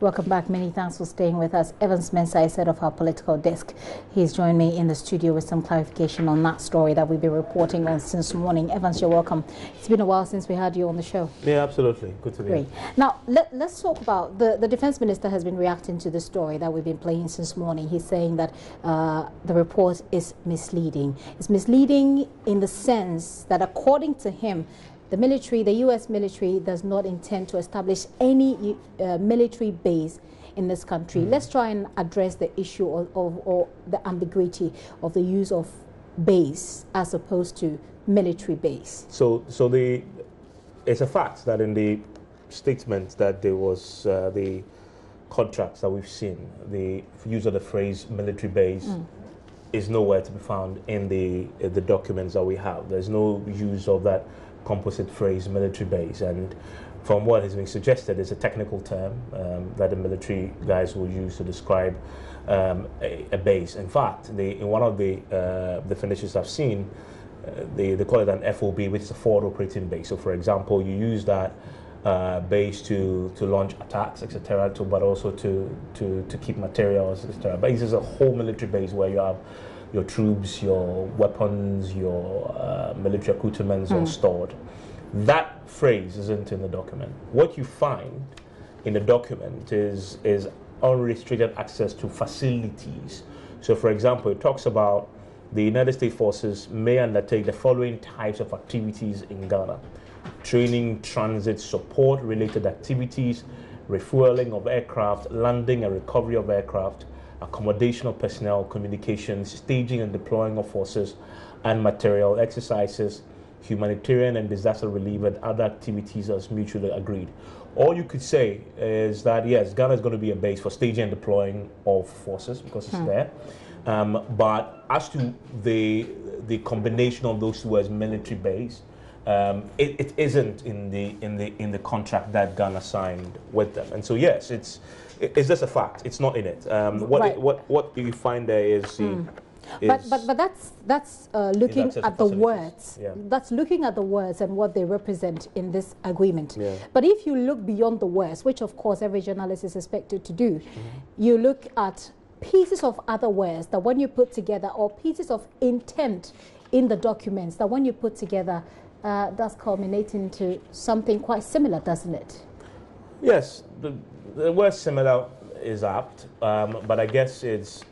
Welcome back. Many thanks for staying with us. Evans Mensah is head of our political desk. He's joined me in the studio with some clarification on that story that we've been reporting on since morning. Evans, you're welcome. It's been a while since we had you on the show. Yeah, absolutely. Good to be here. Now, let's talk about the defense minister has been reacting to the story that we've been playing since morning. He's saying that the report is misleading. It's misleading in the sense that, according to him, the U.S. military does not intend to establish any military base in this country. Let's try and address the issue or the ambiguity of the use of base as opposed to military base. So it's a fact that in the statement that there was the contracts that we've seen, the use of the phrase military base is nowhere to be found in the documents that we have. There's no use of that composite phrase military base, and from what has been suggested, it's a technical term that the military guys will use to describe a base. In fact, in one of the definitions I've seen, they call it an FOB, which is a forward operating base. So, for example, you use that base to launch attacks, etc., but also to keep materials, etc. Base is a whole military base where you have your troops, your weapons, your military accoutrements all stored. That phrase isn't in the document. What you find in the document is unrestricted access to facilities. So, for example, it talks about the United States forces may undertake the following types of activities in Ghana: training, transit, support related activities, refueling of aircraft, landing and recovery of aircraft, accommodation of personnel, communications, staging and deploying of forces and material, exercises, humanitarian and disaster relief, and other activities as mutually agreed. All you could say is that, yes, Ghana is going to be a base for staging and deploying of forces because it's there. But as to the combination of those two as military base, it isn't in the contract that Ghana signed with them. And so, yes, it's just a fact. It's not in it. What you find there is but that's looking at the words. Yeah. That's looking at the words and what they represent in this agreement. Yeah. But if you look beyond the words, which of course every journalist is expected to do, you look at pieces of other words that when you put together, or pieces of intent in the documents that when you put together, that's culminating to something quite similar, doesn't it? Yes, the word similar is apt, but I guess is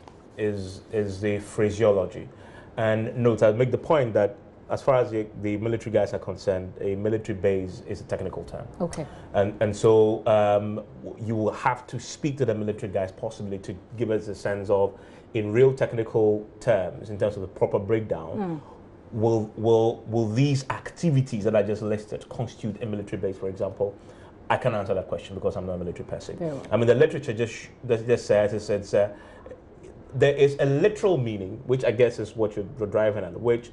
the phraseology. And note, I'll make the point that as far as the military guys are concerned, a military base is a technical term. Okay. And so you will have to speak to the military guys possibly to give us a sense of, in real technical terms, in terms of the proper breakdown, will these activities that I just listed constitute a military base, for example? I can't answer that question because I'm not a military person. Well. I mean, the literature just says there is a literal meaning, which I guess is what you're driving at, which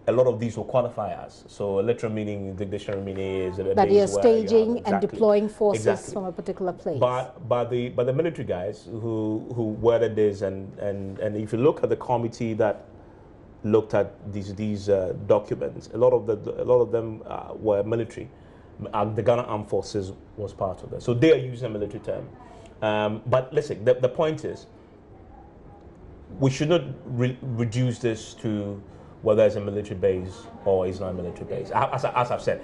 a lot of these will qualify as. So a literal meaning, the dictionary meaning is that you're staging and deploying forces from a particular place. But the military guys who worded this, and if you look at the committee that looked at these documents, a lot of them were military. The Ghana Armed Forces was part of that. So they are using a military term. But listen, the point is, we should not reduce this to whether it's a military base or it's not a military base. As I've said,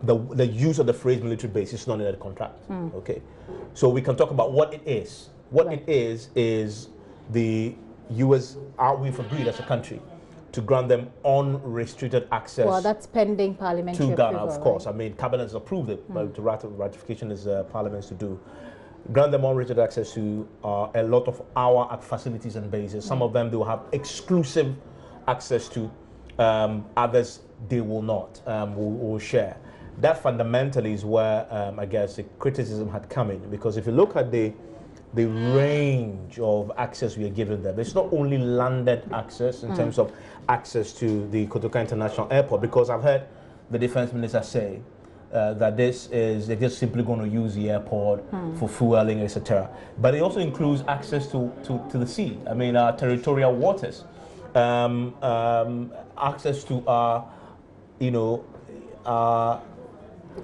the use of the phrase military base is not in the contract. Okay, so we can talk about what it is. What it is the U.S. We've agreed as a country to grant them unrestricted access. Well, that's pending parliamentary to Ghana, approval, of course. Right? I mean, cabinet has approved it, but to ratification is parliament's to do. Grant them unrestricted access to a lot of our facilities and bases. Some of them they will have exclusive access to. Others they will not. Will share. That fundamentally is where I guess the criticism had come in, because if you look at the range of access we are giving them, it's not only landed access in terms of access to the Kotoka International Airport, because I've heard the defense minister say that they're just simply going to use the airport for fueling, etc. But it also includes access to the sea. I mean, our territorial waters, access to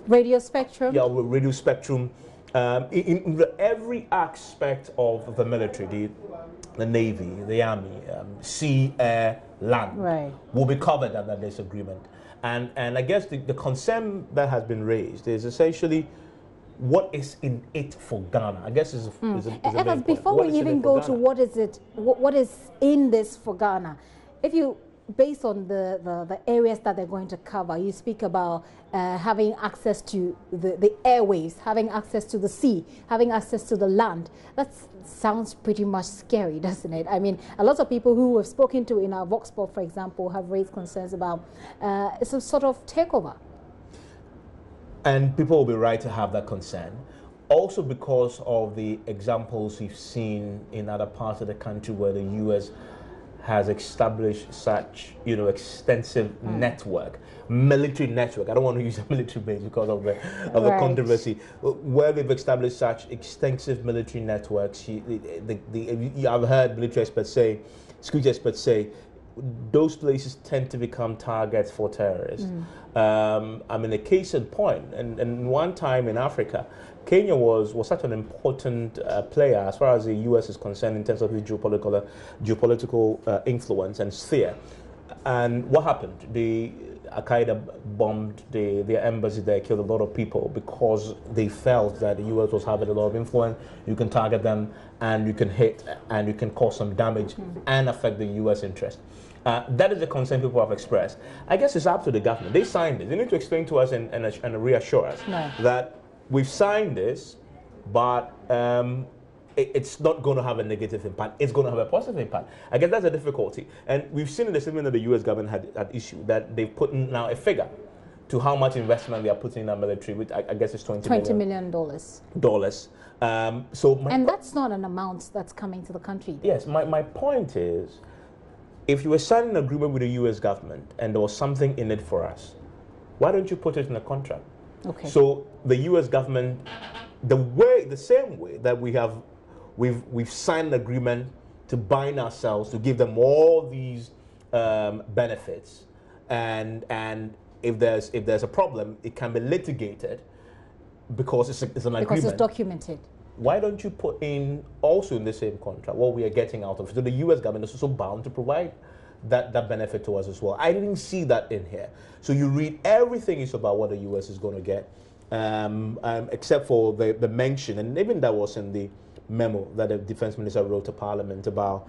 radio spectrum. Yeah, radio spectrum, in every aspect of the military, the Navy, the Army, sea, air, land, will be covered under this agreement. And I guess the concern that has been raised is essentially what is in it for Ghana. I guess is Evans, before we even go to what is in this for Ghana, if you, based on the areas that they're going to cover, you speak about having access to the airwaves, having access to the sea, having access to the land. That sounds pretty much scary, doesn't it? I mean, a lot of people who we've spoken to in our Vox Pop, for example, have raised concerns about it's a sort of takeover. And people will be right to have that concern. Also because of the examples we've seen in other parts of the country where the U.S. has established such, extensive network, military network. I don't want to use a military base because of the controversy. Where they've established such extensive military networks, I've heard military experts say, security experts say, those places tend to become targets for terrorists. I mean, a case in point, and one time in Africa, Kenya was such an important player as far as the U.S. is concerned in terms of its geopolitical influence and sphere. And what happened? Al-Qaeda bombed their embassy there, killed a lot of people because they felt that the U.S. was having a lot of influence. You can target them, and you can hit, and you can cause some damage and affect the U.S. interest. That is the concern people have expressed. I guess it's up to the government. They signed it. They need to explain to us and reassure us that we've signed this, but it's not going to have a negative impact. It's going to have a positive impact. I guess that's a difficulty. And we've seen in the statement that the U.S. government had issued that they've put in now a figure to how much investment they are putting in our military, which I guess is $20 million. And that's not an amount that's coming to the country. Yes, my point is, if you were signing an agreement with the U.S. government and there was something in it for us, why don't you put it in a contract? Okay. So the U.S. government, the same way that we've signed an agreement to bind ourselves to give them all these benefits, and if there's a problem, it can be litigated because it's an agreement. Because it's documented. Why don't you put in also in the same contract what we are getting out of it? So the U.S. government is also bound to provide that benefit to us as well. I didn't see that in here. So you read everything is about what the U.S. is going to get, except for the mention, and even that was in the memo that the defense minister wrote to Parliament about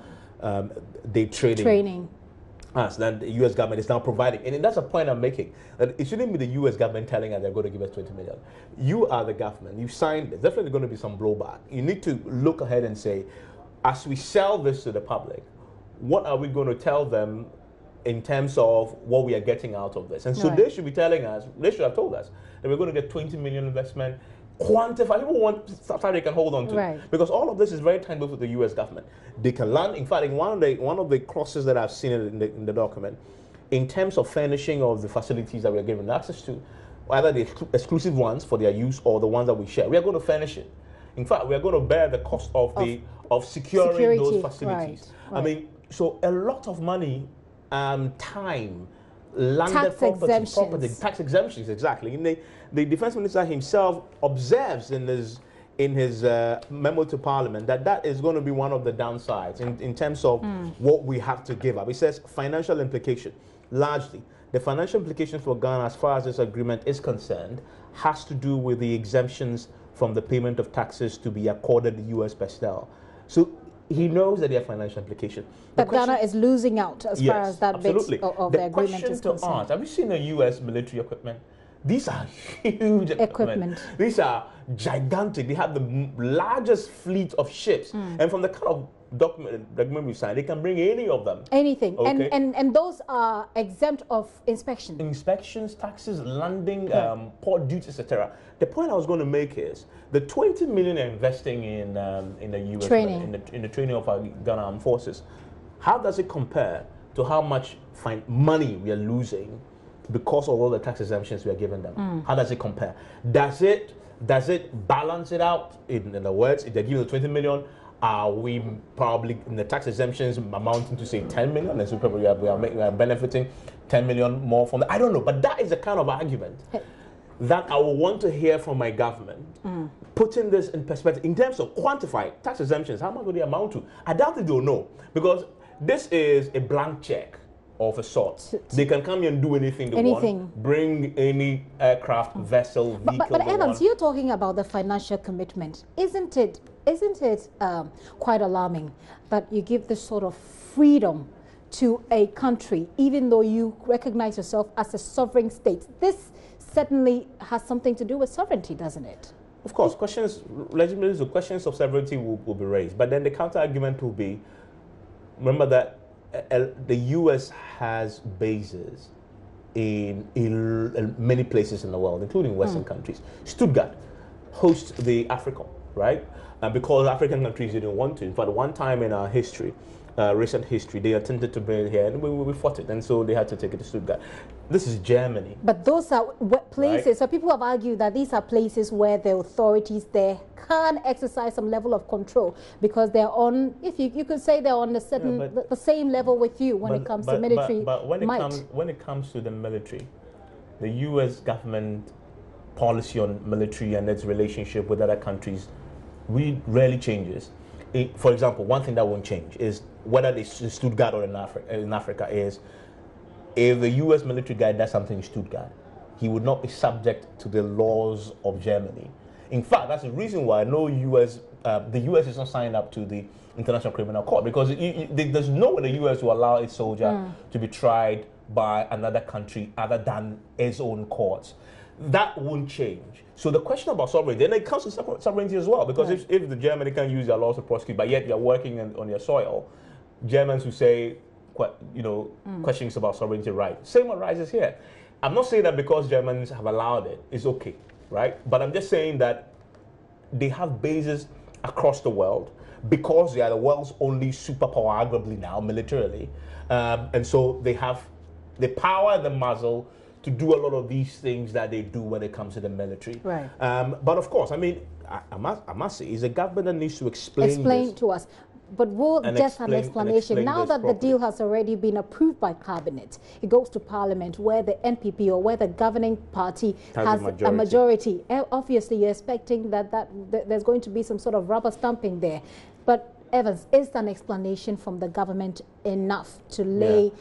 day training. Us, that the U.S. government is now providing. And that's a point I'm making, that it shouldn't be the U.S. government telling us they're going to give us $20 million. You are the government. You've signed this. Definitely going to be some blowback. You need to look ahead and say, as we sell this to the public, what are we going to tell them in terms of what we are getting out of this? And so they should be telling us, they should have told us that we're going to get $20 million investment, quantify. People want something they can hold on to, because all of this is very tangible for the U.S. government. They can land. In fact, in one of the clauses that I've seen in the document, in terms of furnishing of the facilities that we are given access to, either the exclusive ones for their use or the ones that we share, we are going to furnish it. In fact, we are going to bear the cost of securing those facilities. I mean, so a lot of money, time, landed property, tax exemptions, exactly. And the defense minister himself observes in his memo to Parliament that is going to be one of the downsides in terms of what we have to give up. He says financial implication, largely. The financial implications for Ghana as far as this agreement is concerned has to do with the exemptions from the payment of taxes to be accorded to U.S. personnel. So he knows that there are financial implications. But Ghana is losing out as far as that bit of the agreement is concerned. Ask, have you seen the U.S. military equipment? These are huge equipment. These are gigantic. They have the largest fleet of ships. And from the kind of document we signed, they can bring any of them. Anything. Okay. And those are exempt of inspection. Inspections, taxes, landing, port duties, etc. The point I was going to make is the $20 million investing in the U.S. training. in the training of our Ghana Armed Forces. How does it compare to how much money we are losing because of all the tax exemptions we are giving them? How does it compare? Does it balance it out? In other words, if they give the $20 million, are we probably in the tax exemptions amounting to say 10 million? And so probably we are benefiting 10 million more from that. I don't know, but that is the kind of argument that I will want to hear from my government, putting this in perspective, in terms of quantifying tax exemptions, how much will they amount to? I doubt they don't know, because this is a blank check of a sort. They can come here and do anything they want, bring any aircraft, vessel, vehicle. But Evans, you're talking about the financial commitment. Isn't it quite alarming that you give this sort of freedom to a country, even though you recognize yourself as a sovereign state? This certainly has something to do with sovereignty, doesn't it? Of course, legitimately, the questions of sovereignty will be raised. But then the counter-argument will be, remember that the U.S. has bases in many places in the world, including Western countries. Stuttgart hosts the AFRICOM, right? Because African countries didn't want to. In fact, one time in our history, recent history, they attempted to bring it here, and we fought it, and so they had to take it to Stuttgart. This is Germany. But those are places, right? So people have argued that these are places where the authorities there can exercise some level of control, because they're on, if you could say they're on a certain, the same level with you when it comes to military But when it comes to the military, the U.S. government policy on military and its relationship with other countries rarely changes. For example, one thing that won't change is whether it's in Stuttgart or in Africa is, if the U.S. military guy does something in Stuttgart, he would not be subject to the laws of Germany. In fact, that's the reason why the U.S. is not signed up to the International Criminal Court, because there's no way the U.S. will allow its soldier to be tried by another country other than its own courts. That won't change. So the question about sovereignty, and it comes to sovereignty as well, because if the Germany can use their laws to prosecute, but yet you're working on your soil, Germans who say, questions about sovereignty, right? Same arises here. I'm not saying that because Germans have allowed it, it's okay, right? But I'm just saying that they have bases across the world because they are the world's only superpower, arguably now, militarily. And so they have the power and the muzzle to do a lot of these things that they do when it comes to the military. Right. But of course, I mean, I must say, it's the government that needs to explain to us. But we'll get an explanation. Now that the deal has already been approved by Cabinet, it goes to Parliament, where the NPP or where the governing party has a majority. Obviously, you're expecting that there's going to be some sort of rubber stamping there. But Evans, is an explanation from the government enough to lay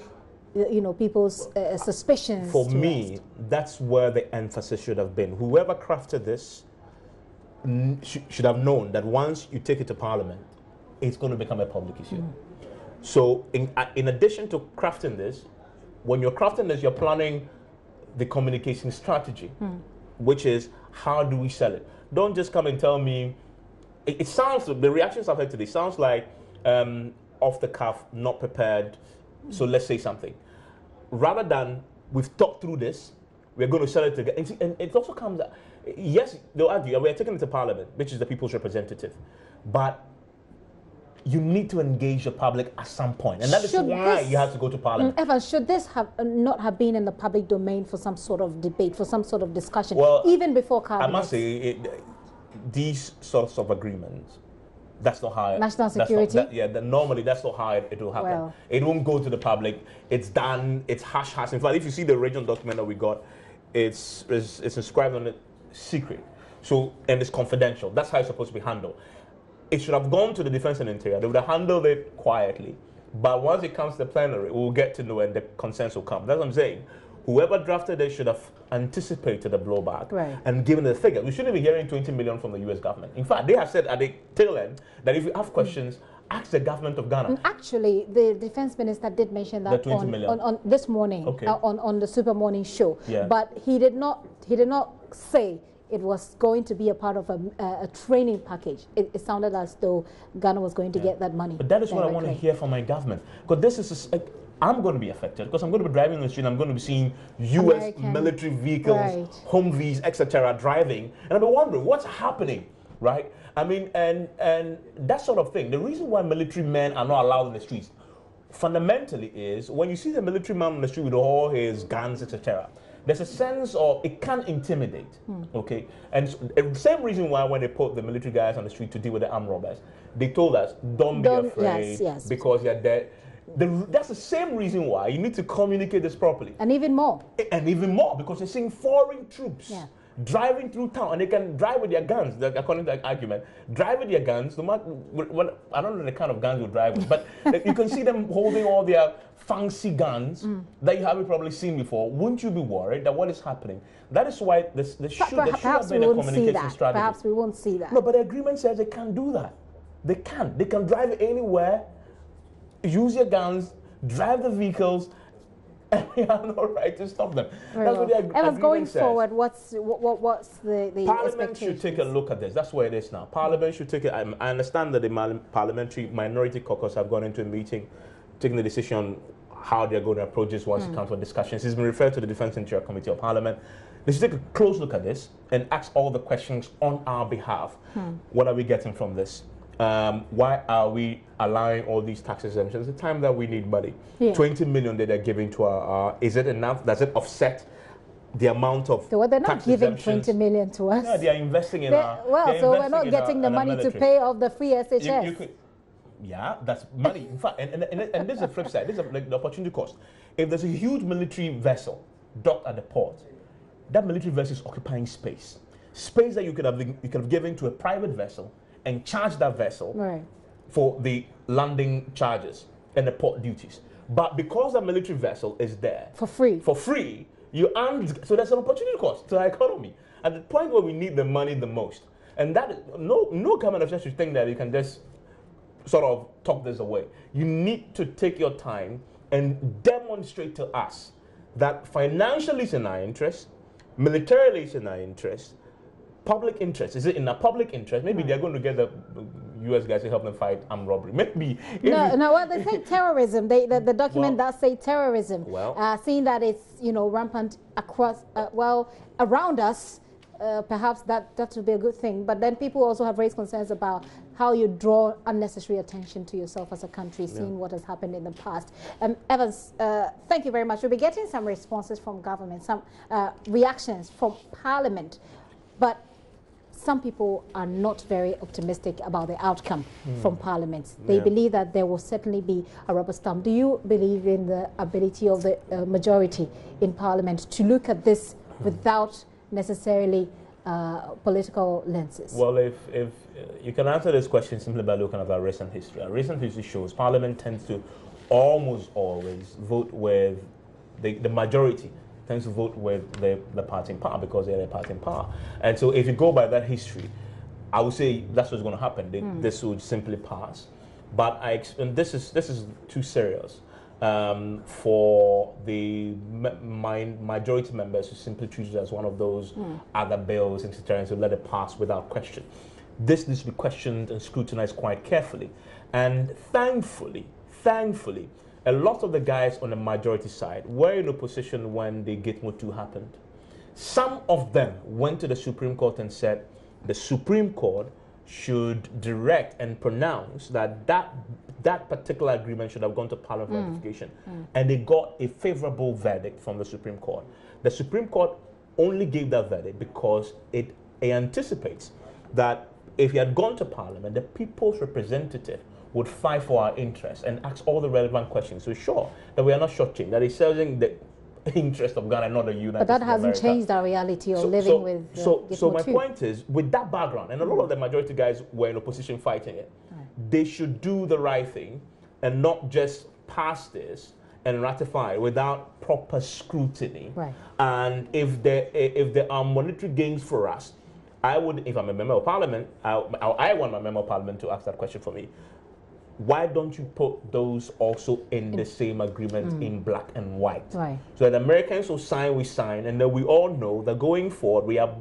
people's suspicions? For me, that's where the emphasis should have been. Whoever crafted this should have known that once you take it to Parliament, it's going to become a public issue. So in addition to crafting this, when you're crafting this, you're planning the communication strategy, which is, how do we sell it? Don't just come and tell me. It sounds, the reactions I've heard today sounds like off the cuff, not prepared, so let's say something. Rather than, we've talked through this, we're going to sell it together. And it also comes, yes, they'll argue, we're taking it to Parliament, which is the people's representative. But you need to engage the public at some point. And that is why you have to go to Parliament. Evans, should this not have been in the public domain for some sort of debate, for some sort of discussion, even before Cabinet? I must say, these sorts of agreements, that's not how national security. Normally that's not how it will happen. Well, it won't go to the public. It's done. It's hush hush. In fact, if you see the original document that we got, it's inscribed on it secret. So, and it's confidential. That's how it's supposed to be handled. It should have gone to the Defense and Interior. They would have handled it quietly. But once it comes to the plenary, we'll get to know and the consensus will come. That's what I'm saying. Whoever drafted it should have anticipated the blowback and given the figure. We shouldn't be hearing 20 million from the U.S. government. In fact, they have said at the tail end that if you have questions, ask the government of Ghana. Actually, the defense minister did mention that on this morning, on the Super Morning show. Yeah. But he did not say it was going to be a part of a training package. It sounded as though Ghana was going to get that money. But that is what I want to hear from my government. Because this is I'm going to be affected, because I'm going to be driving on the street and I'm going to be seeing U.S. military vehicles, Humvees, etc. driving. And I'll be wondering, what's happening, right? I mean, and that sort of thing. The reason why military men are not allowed in the streets, fundamentally, is when you see the military man on the street with all his guns, etc., there's a sense of, it can intimidate, okay? And the same reason why when they put the military guys on the street to deal with the armed robbers, they told us, don't be afraid, because you're dead. That's the same reason why you need to communicate this properly. And even more. And even more, because you're seeing foreign troops driving through town, and they can drive with their guns, according to that argument, drive with their guns, no matter, well, I don't know the kind of guns you drive with, but you can see them holding all their fancy guns that you haven't probably seen before. Wouldn't you be worried that what is happening? That is why there should have been a communication strategy. Perhaps we won't see that. No, but the agreement says they can't do that. They can't. They can drive anywhere, use your guns, drive the vehicles, and we have no right to stop them. That's what the agreement going says. forward, what's the Parliament should take a look at this. That's where it is now. Parliament should take it. I understand that the Parliamentary Minority Caucus have gone into a meeting, taking the decision on how they're going to approach this once it comes for discussions. It's been referred to the Defence and Interior Committee of Parliament. They should take a close look at this and ask all the questions on our behalf. What are we getting from this? Why are we allowing all these tax exemptions at the time that we need money? 20 million that they're giving to our, is it enough? Does it offset the amount of they're not giving 20 million to us. Yeah, they are investing in our... Well, so we're not getting the money to pay off the free SHS. Yeah, that's money. In fact, and this is the flip side. This is like the opportunity cost. If there's a huge military vessel docked at the port, that military vessel is occupying space. Space that you could have given to a private vessel and charge that vessel for the landing charges and the port duties. But because the military vessel is there for free, you earn, so there's an opportunity cost to our economy at the point where we need the money the most. And that is, no government official should think that you can just sort of talk this away. You need to take your time and demonstrate to us that financially it's in our interest, militarily it's in our interest, public interest. Is it in our public interest? Maybe they're going to get the U.S. guys to help them fight armed robbery. Maybe. No, well, they say terrorism. The document does say terrorism. Well, seeing that it's, rampant across, around us, perhaps that would be a good thing. But then people also have raised concerns about how you draw unnecessary attention to yourself as a country, seeing what has happened in the past. Evans, thank you very much. We'll be getting some responses from government, some reactions from Parliament. But some people are not very optimistic about the outcome from Parliament. They believe that there will certainly be a rubber stamp. Do you believe in the ability of the majority in Parliament to look at this without necessarily political lenses? Well, if you can answer this question simply by looking at our recent history. Our recent history shows Parliament tends to almost always vote with the majority tends to vote with the party in power because they're the party in power. And so if you go by that history, I would say that's what's going to happen. This would simply pass. But and this is too serious for the majority members to simply treat it as one of those other bills, etc., and to let it pass without question. This needs to be questioned and scrutinized quite carefully. And thankfully, a lot of the guys on the majority side were in opposition when the Gitmo 2 happened. Some of them went to the Supreme Court and said the Supreme Court should direct and pronounce that that particular agreement should have gone to Parliament ratification. And they got a favorable verdict from the Supreme Court. The Supreme Court only gave that verdict because it anticipates that if it had gone to Parliament, the people's representative would fight for our interests and ask all the relevant questions. So sure that we are not shortchanged, that is serving the interest of Ghana, not the United States. But that hasn't changed our reality of living with So my point is, with that background, and a lot of the majority guys were in opposition fighting it, they should do the right thing and not just pass this and ratify without proper scrutiny. And if there are monetary gains for us, I would, if I'm a member of Parliament, I want my member of Parliament to ask that question for me. Why don't you put those also in the same agreement in black and white? So that Americans will sign, we sign, and then we all know that going forward we are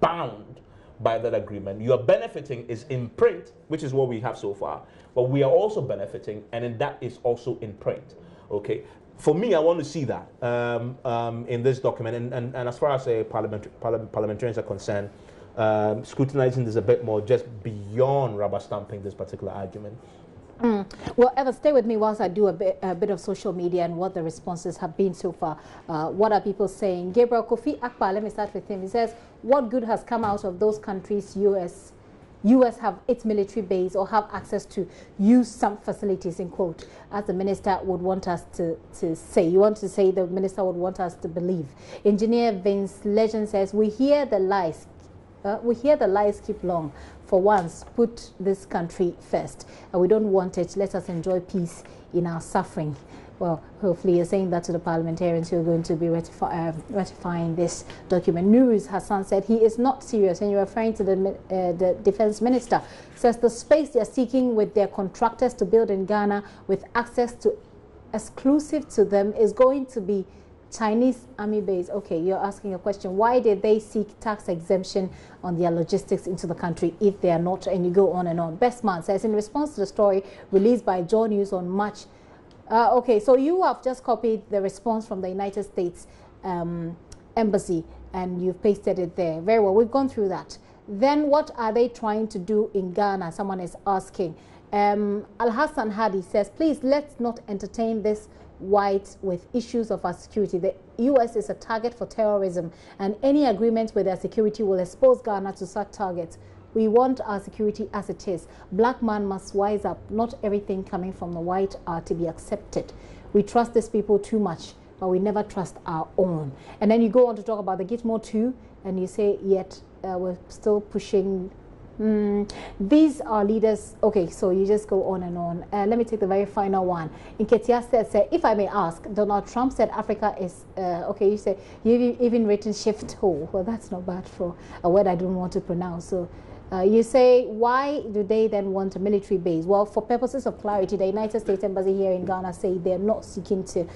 bound by that agreement. Your benefiting is in print, which is what we have so far, but we are also benefiting, and then that is also in print. Okay. For me, I want to see that in this document, and as far as parliamentarians are concerned, scrutinizing this a bit more, just beyond rubber stamping this particular argument. Well, Eva, stay with me whilst I do a bit of social media and what the responses have been so far. What are people saying? Gabriel Kofi Akpa, let me start with him. He says, what good has come out of those countries' US US have its military base or have access to use some facilities, in quote, as the minister would want us to say. You want to say the minister would want us to believe. Engineer Vince Legend says, we hear the lies keep long. For once, put this country first. We don't want it. Let us enjoy peace in our suffering. Well, hopefully you're saying that to the parliamentarians who are going to be ratifying this document. Nuruz Hassan said he is not serious, and you're referring to the defense minister. Says the space they're seeking with their contractors to build in Ghana with access to exclusive to them is going to be Chinese army base. Okay, you're asking a question. Why did they seek tax exemption on their logistics into the country if they are not? And you go on and on. Best Man says, in response to the story released by JoyNews on March. Okay, so you have just copied the response from the United States Embassy and you've pasted it there. Very well, we've gone through that. Then what are they trying to do in Ghana? Someone is asking. Al-Hassan Hadi says, please let's not entertain this white with issues of our security. The U.S. is a target for terrorism, and any agreement with their security will expose Ghana to such targets. We want our security as it is. Black man must wise up. Not everything coming from the white are to be accepted. We trust these people too much, but we never trust our own. And then you go on to talk about the Gitmo too, and you say, yet we're still pushing. These are leaders. Okay, so you just go on and on. Let me take the very final one. Inketia said, if I may ask, Donald Trump said Africa is, okay, you say, you've even written shift hole. Well, that's not bad for a word I don't want to pronounce. So you say, why do they then want a military base? Well, for purposes of clarity, the United States Embassy here in Ghana say they're not seeking to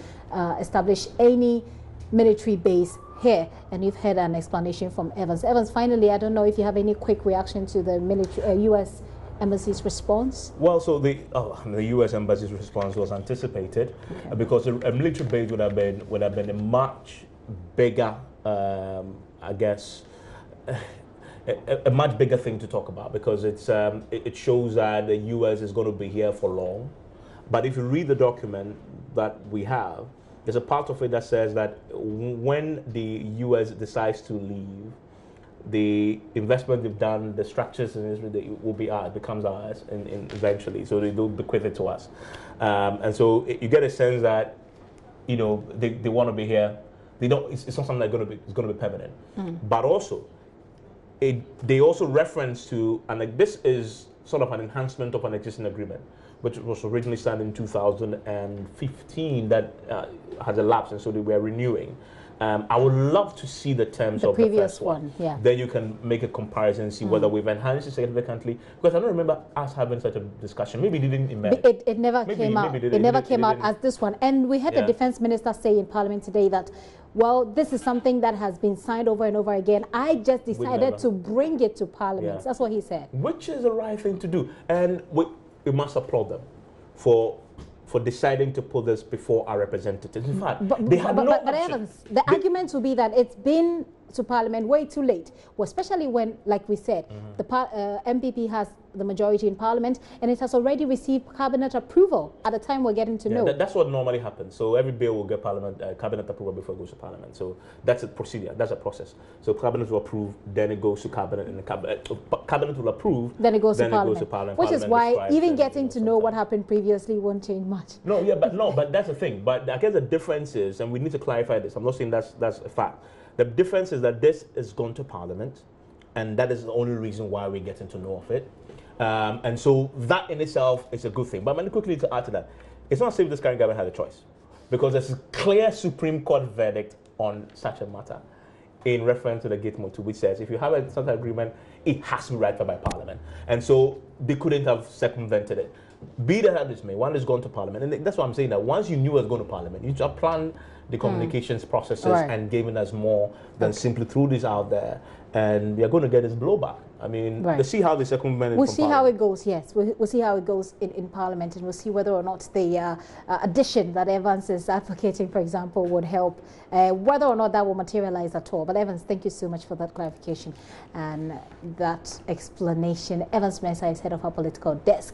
establish any military base here, and you've heard an explanation from Evans. Evans, finally, I don't know if you have any quick reaction to the military, U.S. Embassy's response. Well, so the U.S. Embassy's response was anticipated, okay, because a military base would have been a much bigger, I guess, a much bigger thing to talk about, because it shows that the U.S. is going to be here for long. But if you read the document that we have, there's a part of it that says that when the U.S. decides to leave, the investment they've done, the structures in Israel, it will be ours, becomes ours eventually. So they don't bequeath it to us. And so you get a sense that, you know, they want to be here. They don't. It's not something that's going to be permanent. But also, they also reference to, and like this is sort of an enhancement of an existing agreement, which was originally signed in 2015 that has elapsed, and so they were renewing. I would love to see the terms of the first one. Yeah. Then you can make a comparison and see whether we've enhanced it significantly. Because I don't remember us having such a discussion. Maybe it didn't emerge. It never came out. It never came out as this one. And we had the defense minister say in Parliament today that, well, this is something that has been signed over and over again. I just decided to bring it to Parliament. That's what he said. Which is the right thing to do. And we must applaud them for deciding to put this before our representatives. In fact, they had no option. But Evans, the argument will be that it's been to Parliament way too late, well, especially when, like we said, the MPP has the majority in Parliament, and it has already received cabinet approval at the time we're getting to know. That's what normally happens. So every bill will get cabinet approval before it goes to Parliament. So that's a procedure. That's a process. So cabinet will approve, then it goes to cabinet, and the cabinet will approve, then it goes to Parliament. Which is why even getting to know what happened previously won't change much. But that's the thing. But I guess the difference is, and we need to clarify this. I'm not saying that's a fact. The difference is that this is gone to Parliament, and that is the only reason why we're getting to know of it. And so that in itself is a good thing. But I'm going to quickly to add to that. It's not as if this current government had a choice, because there's a clear Supreme Court verdict on such a matter in reference to the Gitmo 2, which says if you have a certain agreement, it has to be ratified by Parliament. And so they couldn't have circumvented it. Be that as it may, one is gone to Parliament. And that's why I'm saying that once you knew it was going to Parliament, you just planned the communications processes and giving us more than simply threw this out there. And we are going to get this blowback. I mean, let's see how the second we'll see how it goes, yes. We'll see how it goes in Parliament, and we'll see whether or not the addition that Evans is advocating, for example, would help, whether or not that will materialize at all. But Evans, thank you so much for that clarification and that explanation. Evans Mensah is head of our political desk.